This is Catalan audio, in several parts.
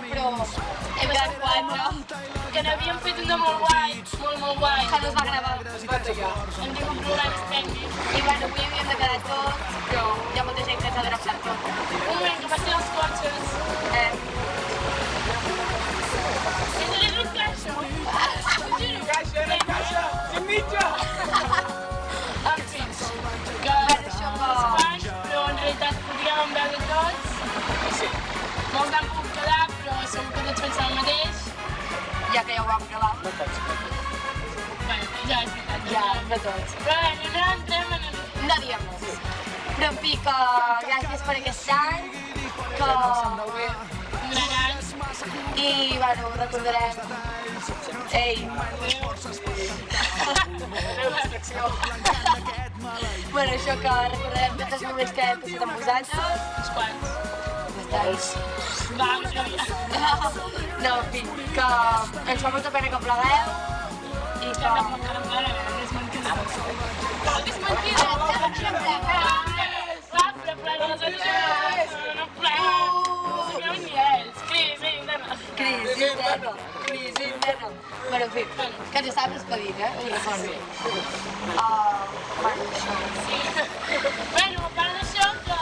però hem quedat 4. Que n'havíem fet una molt guai, molt guai. Que no es va gravar. Hem tingut problemes tècnics. I bueno, avui havíem de quedar tots, però hi ha molta gent que ens ha draftat tot. Un moment que passin els cotxes. És un caixa. Caixa! Sin mitja! En fi, que espais, però en realitat podríem veure tots. Molts han pogut quedar, però segur que tots pensem el mateix. Ja que ja ho vam gravar. No tots. Bueno, ja és veritat. Ja, no tots. Però bé, no entrem en el... No diem res. Però en fi, que gràcies per aquest any, que... Un gran any. I, bueno, recordarem... Ei! Bueno, això que recordarem tots els moments que hem passat amb vosaltres. Uns quants. Bastants. Va, una mica. No, en fi, que ens fa molta pena que plegueu. I que... És mentida. És mentida. Va, però plena les accions. No plena. No sabeu ni ells. Crisi interna. Crisi interna. Crisi interna. Bueno, en fi, que ens estàvem despedint, eh? Us recordo. Bueno, això. Sí. Bueno, a part d'això, que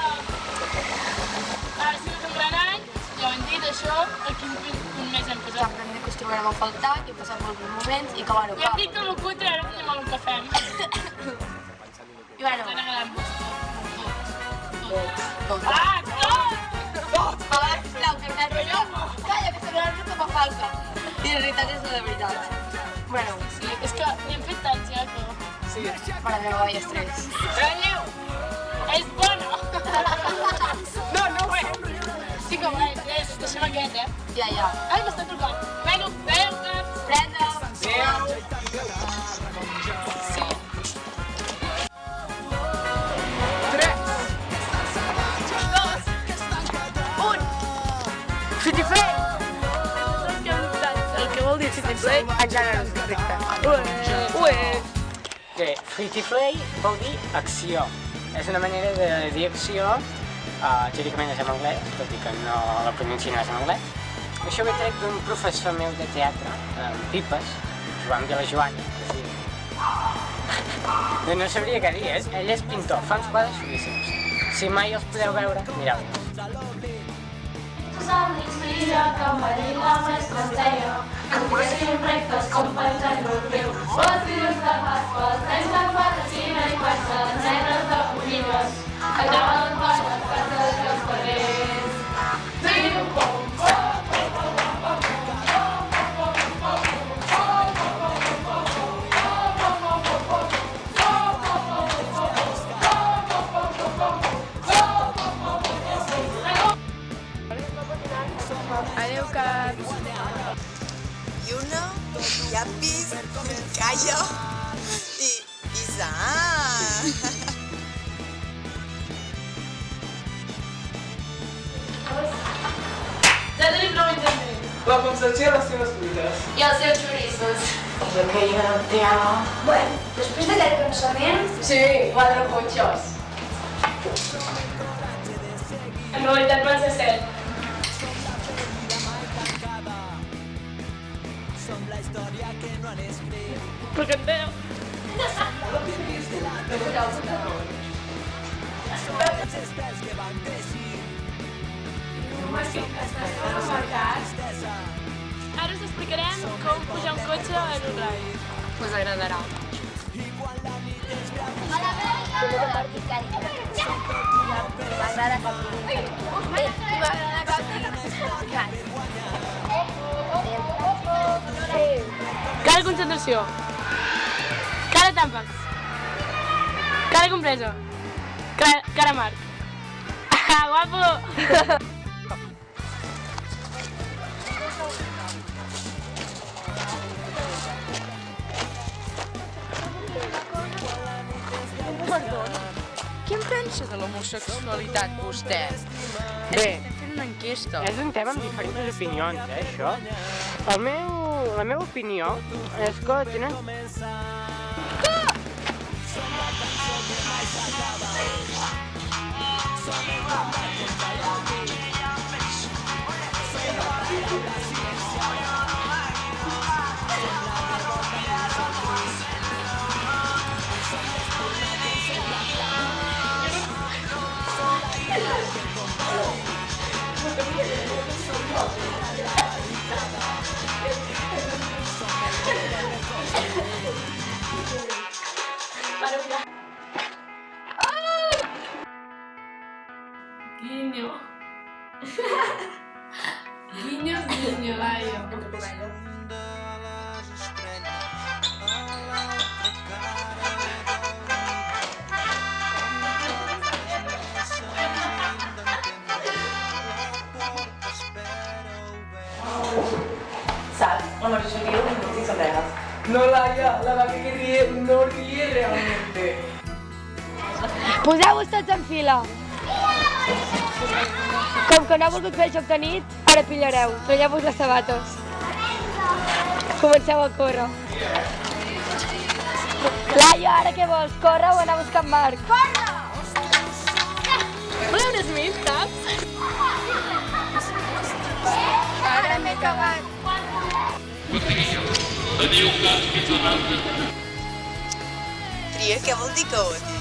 ha sigut un gran any, ja ho hem dit, això, el quin mes hem posat. Sempre hem dit que us trobarem a faltar, que hem passat molts bons moments i que, bueno, Ja hem dit que el cutre ara tenim el que fem. I, bueno, Ens agradem tot. Ah, tot! A veure, sisplau, que hem anat allò. Calla, que sembla una roba falsa. I en realitat és la veritat. Bueno, Sí, és que n'hem fet tants ja que... para meva vaya estrès. Relleu! És bona! No, no ho és! Sí que ho és, deixem aquest, eh? Ja, ja. Ai, m'està trucant. Bueno, veu que... Prenda! Adéu! Sí. 3! 2! 1! City Play! El que vol dir City Play? Encara no és correcte. Bé, free to play vol dir acció. És una manera de dir acció, teòricament és en anglès, tot i que no la pronuncio no és en anglès. Això ve tret d'un professor meu de teatre, amb pipes, Joan Vilajoana, que sí. No sabria què dir, ell és pintor, fa uns quadres xulíssims. Si mai els podeu veure, mireu. Tus amics brilla com va dir la mestra ens deia que poguessin rectes com penjant del riu. Els dilluns de Pasqua, els nens de Fatasina i Passa, els negres de Collides, acaben per les cases i els carrers. Diu, pom, Adéu, caps. Yuna, Yapis, Cayo y Isa. Ja tenim prou internet. La Concepció i les seves cuites. I els seus xoriços. Perquè jo no te amo. Bueno, després d'aquest pensament, Sí, 4 cotxes. En realitat van ser 7. Però canteu. Ara us explicarem com pujar un cotxe en un rai. Us agradarà. m'agrada Cara de concentració. Cara de tàmpacs. Cara de compresa. Cara Marc. Ah, guapo! Què en pensa de l'homosexualitat, vostè? Bé, Estem fent una enquesta. és un tema amb diferents opinions, això. La meva opinió és que tenen... Guinyo. Guinyo, Laio. Saps? La majoria dels músics són reals. No, Laia, la vaca que ríe no ríe realmente. Poseu-vos tots en fila. Com que no ha volgut fer el joc de nit, ara pillareu. Traieu-vos les sabates. Comenceu a córrer. Laia, ara què vols? Corre o anar a buscar en Marc? Corre! Voleu unes mintes? Ara m'he cagat. Tria, què vol dir que ho